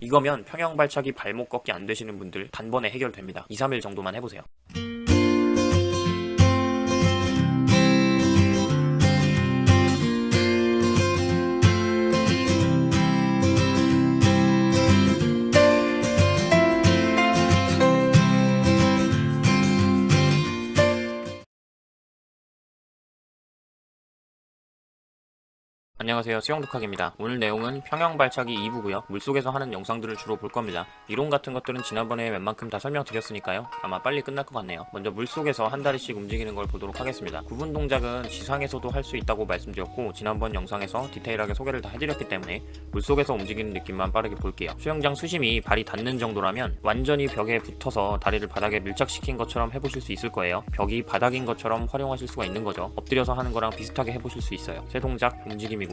이거면 평형 발차기 발목 꺾기 안 되시는 분들 단번에 해결됩니다. 2, 3일 정도만 해보세요. 안녕하세요, 수영독학입니다. 오늘 내용은 평형 발차기 2부고요. 물속에서 하는 영상들을 주로 볼 겁니다. 이론 같은 것들은 지난번에 웬만큼 다 설명드렸으니까요. 아마 빨리 끝날 것 같네요. 먼저 물속에서 한 다리씩 움직이는 걸 보도록 하겠습니다. 구분 동작은 지상에서도 할 수 있다고 말씀드렸고, 지난번 영상에서 디테일하게 소개를 다 해드렸기 때문에 물속에서 움직이는 느낌만 빠르게 볼게요. 수영장 수심이 발이 닿는 정도라면 완전히 벽에 붙어서 다리를 바닥에 밀착시킨 것처럼 해보실 수 있을 거예요. 벽이 바닥인 것처럼 활용하실 수가 있는 거죠. 엎드려서 하는 거랑 비슷하게 해보실 수 있어요. 세 동작 움직임이고요.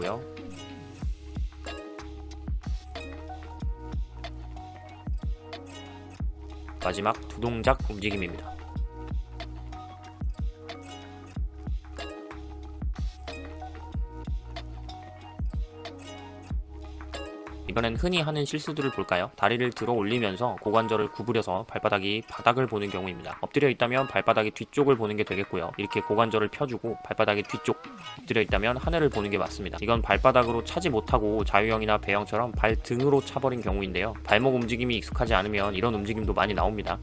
마지막 두 동작 움직임입니다. 이번엔 흔히 하는 실수들을 볼까요? 다리를 들어 올리면서 고관절을 구부려서 발바닥이 바닥을 보는 경우입니다. 엎드려 있다면 발바닥이 뒤쪽을 보는 게 되겠고요. 이렇게 고관절을 펴주고 발바닥이 뒤쪽, 엎드려 있다면 하늘을 보는 게 맞습니다. 이건 발바닥으로 차지 못하고 자유형이나 배영처럼 발등으로 차버린 경우인데요. 발목 움직임이 익숙하지 않으면 이런 움직임도 많이 나옵니다.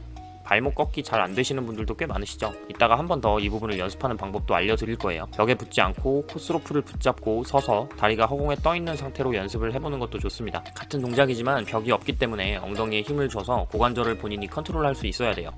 발목 꺾기 잘 안 되시는 분들도 꽤 많으시죠? 이따가 한 번 더 이 부분을 연습하는 방법도 알려드릴 거예요. 벽에 붙지 않고 코스로프를 붙잡고 서서 다리가 허공에 떠 있는 상태로 연습을 해보는 것도 좋습니다. 같은 동작이지만 벽이 없기 때문에 엉덩이에 힘을 줘서 고관절을 본인이 컨트롤할 수 있어야 돼요.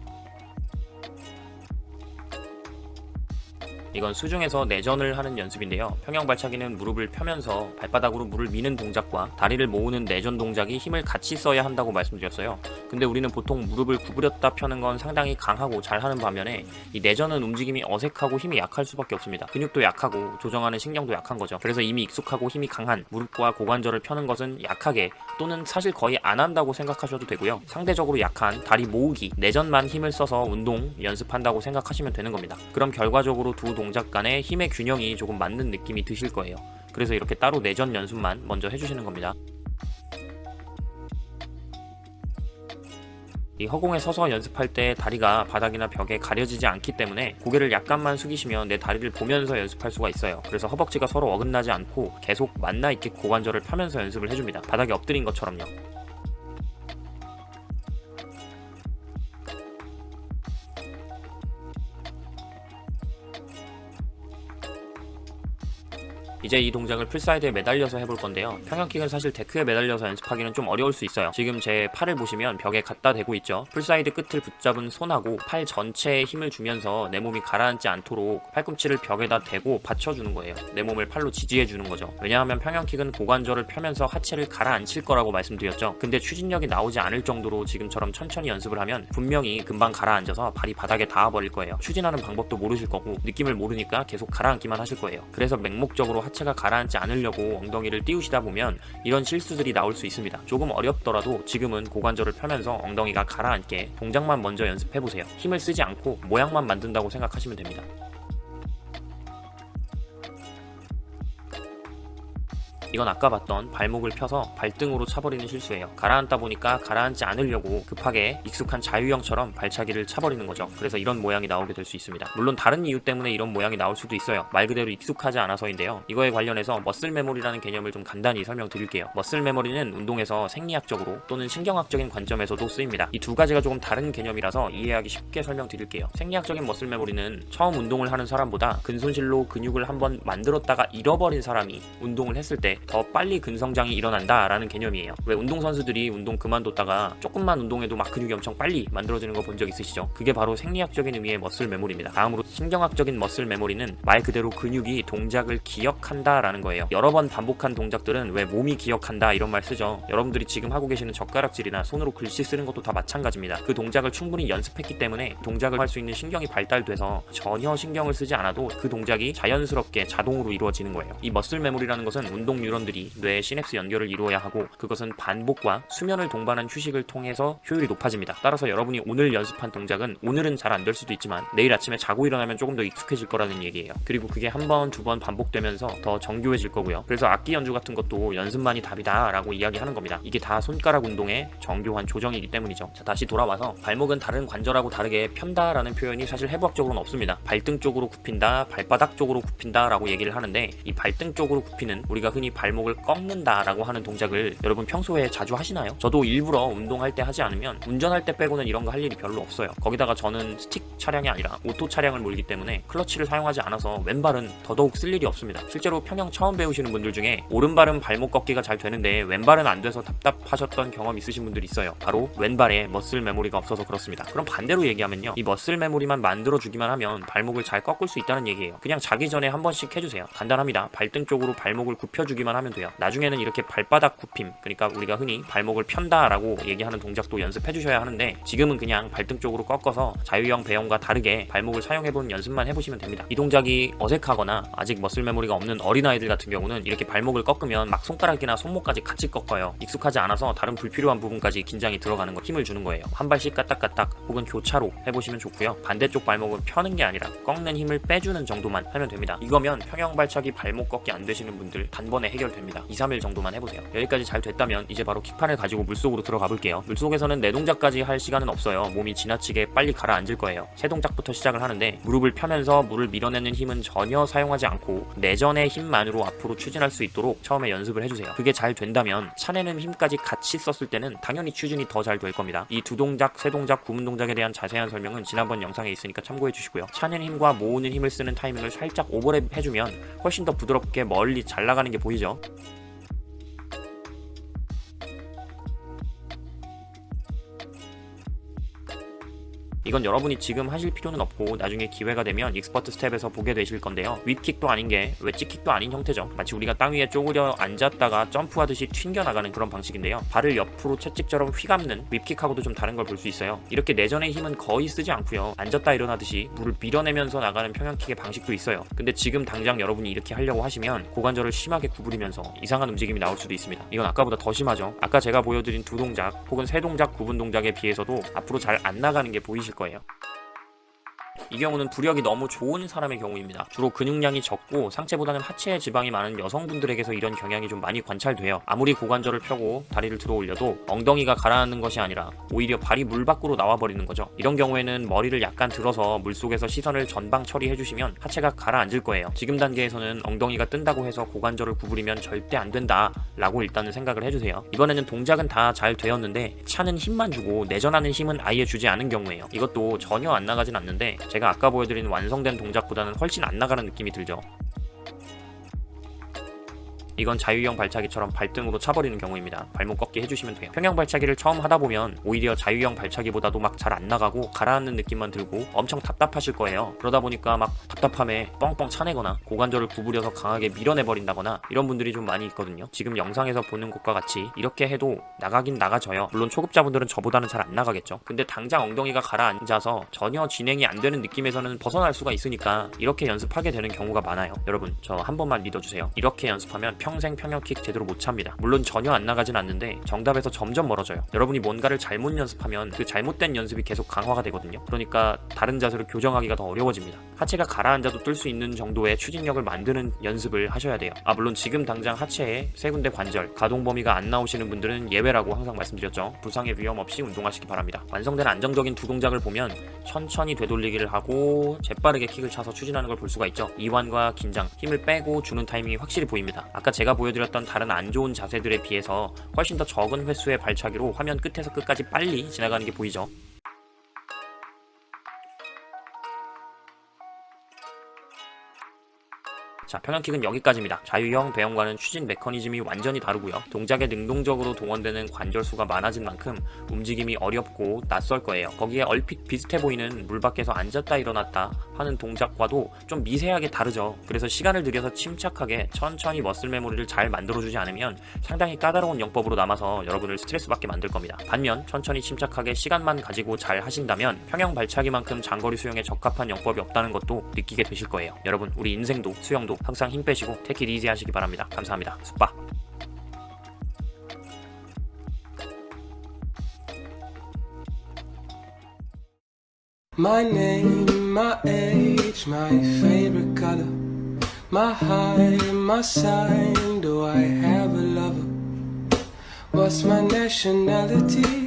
이건 수중에서 내전을 하는 연습인데요. 평형 발차기는 무릎을 펴면서 발바닥으로 물을 미는 동작과 다리를 모으는 내전 동작이 힘을 같이 써야 한다고 말씀드렸어요. 근데 우리는 보통 무릎을 구부렸다 펴는 건 상당히 강하고 잘하는 반면에 이 내전은 움직임이 어색하고 힘이 약할 수밖에 없습니다. 근육도 약하고 조정하는 신경도 약한 거죠. 그래서 이미 익숙하고 힘이 강한 무릎과 고관절을 펴는 것은 약하게 또는 사실 거의 안 한다고 생각하셔도 되고요. 상대적으로 약한 다리 모으기, 내전만 힘을 써서 운동 연습한다고 생각하시면 되는 겁니다. 그럼 결과적으로 두 동작 간의 힘의 균형이 조금 맞는 느낌이 드실 거예요. 그래서 이렇게 따로 내전 연습만 먼저 해주시는 겁니다. 이 허공에 서서 연습할 때 다리가 바닥이나 벽에 가려지지 않기 때문에 고개를 약간만 숙이시면 내 다리를 보면서 연습할 수가 있어요. 그래서 허벅지가 서로 어긋나지 않고 계속 만나 있게 고관절을 펴면서 연습을 해줍니다. 바닥에 엎드린 것처럼요. 이제 이 동작을 풀사이드에 매달려서 해볼 건데요. 평형킥은 사실 데크에 매달려서 연습하기는 좀 어려울 수 있어요. 지금 제 팔을 보시면 벽에 갖다 대고 있죠. 풀사이드 끝을 붙잡은 손하고 팔 전체에 힘을 주면서 내 몸이 가라앉지 않도록 팔꿈치를 벽에다 대고 받쳐주는 거예요. 내 몸을 팔로 지지해주는 거죠. 왜냐하면 평형킥은 고관절을 펴면서 하체를 가라앉힐 거라고 말씀드렸죠. 근데 추진력이 나오지 않을 정도로 지금처럼 천천히 연습을 하면 분명히 금방 가라앉아서 발이 바닥에 닿아버릴 거예요. 추진하는 방법도 모르실 거고 느낌을 모르니까 계속 가라앉기만 하실 거예요. 그래서 맹목적으로 하체가 가라앉지 않으려고 엉덩이를 띄우시다 보면 이런 실수들이 나올 수 있습니다. 조금 어렵더라도 지금은 고관절을 펴면서 엉덩이가 가라앉게 동작만 먼저 연습해보세요. 힘을 쓰지 않고 모양만 만든다고 생각하시면 됩니다. 이건 아까 봤던 발목을 펴서 발등으로 차버리는 실수예요. 가라앉다 보니까 가라앉지 않으려고 급하게 익숙한 자유형처럼 발차기를 차버리는 거죠. 그래서 이런 모양이 나오게 될 수 있습니다. 물론 다른 이유 때문에 이런 모양이 나올 수도 있어요. 말 그대로 익숙하지 않아서인데요. 이거에 관련해서 머슬 메모리라는 개념을 좀 간단히 설명드릴게요. 머슬 메모리는 운동에서 생리학적으로 또는 신경학적인 관점에서도 쓰입니다. 이 두 가지가 조금 다른 개념이라서 이해하기 쉽게 설명드릴게요. 생리학적인 머슬 메모리는 처음 운동을 하는 사람보다 근손실로 근육을 한번 만들었다가 잃어버린 사람이 운동을 했을 때 더 빨리 근성장이 일어난다 라는 개념이에요. 왜 운동선수들이 운동 그만뒀다가 조금만 운동해도 막 근육이 엄청 빨리 만들어지는 거 본 적 있으시죠? 그게 바로 생리학적인 의미의 머슬 메모리입니다. 다음으로 신경학적인 머슬 메모리는 말 그대로 근육이 동작을 기억한다 라는 거예요. 여러 번 반복한 동작들은 왜 몸이 기억한다 이런 말 쓰죠. 여러분들이 지금 하고 계시는 젓가락질이나 손으로 글씨 쓰는 것도 다 마찬가지입니다. 그 동작을 충분히 연습했기 때문에 동작을 할 수 있는 신경이 발달돼서 전혀 신경을 쓰지 않아도 그 동작이 자연스럽게 자동으로 이루어지는 거예요. 이 머슬 메모리라는 것은 운동 뉴런들이 뇌의 시냅스 연결을 이루어야 하고 그것은 반복과 수면을 동반한 휴식을 통해서 효율이 높아집니다. 따라서 여러분이 오늘 연습한 동작은 오늘은 잘 안 될 수도 있지만 내일 아침에 자고 일어나면 조금 더 익숙해질 거라는 얘기예요. 그리고 그게 한 번, 두 번 반복되면서 더 정교해질 거고요. 그래서 악기 연주 같은 것도 연습만이 답이다 라고 이야기하는 겁니다. 이게 다 손가락 운동의 정교한 조정이기 때문이죠. 자, 다시 돌아와서 발목은 다른 관절하고 다르게 편다라는 표현이 사실 해부학적으로는 없습니다. 발등 쪽으로 굽힌다, 발바닥 쪽으로 굽힌다 라고 얘기를 하는데 이 발등 쪽으로 굽히는 우리가 흔히 발목을 꺾는다 라고 하는 동작을 여러분 평소에 자주 하시나요? 저도 일부러 운동할 때 하지 않으면 운전할 때 빼고는 이런 거 할 일이 별로 없어요. 거기다가 저는 스틱 차량이 아니라 오토 차량을 몰기 때문에 클러치를 사용하지 않아서 왼발은 더더욱 쓸 일이 없습니다. 실제로 평영 처음 배우시는 분들 중에 오른발은 발목 꺾기가 잘 되는데 왼발은 안 돼서 답답하셨던 경험 있으신 분들이 있어요. 바로 왼발에 머슬 메모리가 없어서 그렇습니다. 그럼 반대로 얘기하면요, 이 머슬 메모리만 만들어주기만 하면 발목을 잘 꺾을 수 있다는 얘기예요. 그냥 자기 전에 한 번씩 해주세요. 간단합니다. 발등 쪽으로 발목을 굽혀주기만 하면 돼요. 나중에는 이렇게 발바닥 굽힘, 그러니까 우리가 흔히 발목을 편다라고 얘기하는 동작도 연습해주셔야 하는데 지금은 그냥 발등 쪽으로 꺾어서 자유형 배영과 다르게 발목을 사용해보는 연습만 해보시면 됩니다. 이 동작이 어색하거나 아직 머슬 메모리가 없는 어린아이들 같은 경우는 이렇게 발목을 꺾으면 막 손가락이나 손목까지 같이 꺾어요. 익숙하지 않아서 다른 불필요한 부분까지 긴장이 들어가는 거, 힘을 주는 거예요. 한 발씩 까딱까딱 혹은 교차로 해보시면 좋고요. 반대쪽 발목은 펴는 게 아니라 꺾는 힘을 빼주는 정도만 하면 됩니다. 이거면 평형발차기 발목 꺾기 안 되시는 분들 단번에 해결됩니다. 2, 3일 정도만 해보세요. 여기까지 잘 됐다면 이제 바로 킥판을 가지고 물속으로 들어가 볼게요. 물속에서는 네 동작까지 할 시간은 없어요. 몸이 지나치게 빨리 가라앉을 거예요. 세 동작부터 시작을 하는데 무릎을 펴면서 물을 밀어내는 힘은 전혀 사용하지 않고 내전의 힘만으로 앞으로 추진할 수 있도록 처음에 연습을 해주세요. 그게 잘 된다면 차내는 힘까지 같이 썼을 때는 당연히 추진이 더 잘 될 겁니다. 이 두 동작, 세 동작, 구분 동작에 대한 자세한 설명은 지난번 영상에 있으니까 참고해 주시고요. 차는 힘과 모으는 힘을 쓰는 타이밍을 살짝 오버랩 해주면 훨씬 더 부드럽게 멀리 잘 나가는 게 보이죠? 이건 여러분이 지금 하실 필요는 없고 나중에 기회가 되면 익스퍼트 스텝에서 보게 되실 건데요. 윗킥도 아닌 게 웨지킥도 아닌 형태죠. 마치 우리가 땅 위에 쪼그려 앉았다가 점프하듯이 튕겨나가는 그런 방식인데요. 발을 옆으로 채찍처럼 휘감는 윗킥하고도 좀 다른 걸 볼 수 있어요. 이렇게 내전의 힘은 거의 쓰지 않고요. 앉았다 일어나듯이 물을 밀어내면서 나가는 평형킥의 방식도 있어요. 근데 지금 당장 여러분이 이렇게 하려고 하시면 고관절을 심하게 구부리면서 이상한 움직임이 나올 수도 있습니다. 이건 아까보다 더 심하죠. 아까 제가 보여드린 두 동작 혹은 세 동작 구분 동작에 비해서도 앞으로 잘 안 나가는 게 보이실 거예요. 이 경우는 부력이 너무 좋은 사람의 경우입니다. 주로 근육량이 적고 상체보다는 하체에 지방이 많은 여성분들에게서 이런 경향이 좀 많이 관찰돼요. 아무리 고관절을 펴고 다리를 들어 올려도 엉덩이가 가라앉는 것이 아니라 오히려 발이 물 밖으로 나와버리는 거죠. 이런 경우에는 머리를 약간 들어서 물속에서 시선을 전방 처리해주시면 하체가 가라앉을 거예요. 지금 단계에서는 엉덩이가 뜬다고 해서 고관절을 구부리면 절대 안 된다 라고 일단은 생각을 해주세요. 이번에는 동작은 다 잘 되었는데 차는 힘만 주고 내전하는 힘은 아예 주지 않은 경우예요. 이것도 전혀 안 나가진 않는데 제가 아까 보여드린 완성된 동작보다는 훨씬 안 나가는 느낌이 들죠. 이건 자유형 발차기처럼 발등으로 차버리는 경우입니다. 발목 꺾기 해주시면 돼요. 평형 발차기를 처음 하다 보면 오히려 자유형 발차기보다도 막 잘 안 나가고 가라앉는 느낌만 들고 엄청 답답하실 거예요. 그러다 보니까 막 답답함에 뻥뻥 차내거나 고관절을 구부려서 강하게 밀어내버린다거나 이런 분들이 좀 많이 있거든요. 지금 영상에서 보는 것과 같이 이렇게 해도 나가긴 나가져요. 물론 초급자분들은 저보다는 잘 안 나가겠죠. 근데 당장 엉덩이가 가라앉아서 전혀 진행이 안 되는 느낌에서는 벗어날 수가 있으니까 이렇게 연습하게 되는 경우가 많아요. 여러분 저 한 번만 믿어주세요. 이렇게 연습하면 평생 평형킥 제대로 못 찹니다. 물론 전혀 안 나가진 않는데 정답에서 점점 멀어져요. 여러분이 뭔가를 잘못 연습하면 그 잘못된 연습이 계속 강화가 되거든요. 그러니까 다른 자세로 교정하기가 더 어려워집니다. 하체가 가라앉아도 뜰 수 있는 정도의 추진력을 만드는 연습을 하셔야 돼요. 물론 지금 당장 하체에 세 군데 관절, 가동 범위가 안 나오시는 분들은 예외라고 항상 말씀드렸죠. 부상의 위험 없이 운동하시기 바랍니다. 완성된 안정적인 두 동작을 보면 천천히 되돌리기를 하고 재빠르게 킥을 차서 추진하는 걸 볼 수가 있죠. 이완과 긴장, 힘을 빼고 주는 타이밍이 확실히 보입니다. 아까 제가 보여드렸던 다른 안 좋은 자세들에 비해서 훨씬 더 적은 횟수의 발차기로 화면 끝에서 끝까지 빨리 지나가는 게 보이죠. 자, 평형킥은 여기까지입니다. 자유형 배영과는 추진 메커니즘이 완전히 다르고요. 동작에 능동적으로 동원되는 관절수가 많아진 만큼 움직임이 어렵고 낯설 거예요. 거기에 얼핏 비슷해 보이는 물 밖에서 앉았다 일어났다 하는 동작과도 좀 미세하게 다르죠. 그래서 시간을 들여서 침착하게 천천히 머슬 메모리를 잘 만들어주지 않으면 상당히 까다로운 영법으로 남아서 여러분을 스트레스 받게 만들 겁니다. 반면 천천히 침착하게 시간만 가지고 잘 하신다면 평형 발차기만큼 장거리 수영에 적합한 영법이 없다는 것도 느끼게 되실 거예요. 여러분 우리 인생도 수영도 항상 힘 빼시고 take it easy 하시기 바랍니다. 감사합니다. 굿바. My name, my age, my favorite color, my height, my sign, do I have a lover? What's my nationality?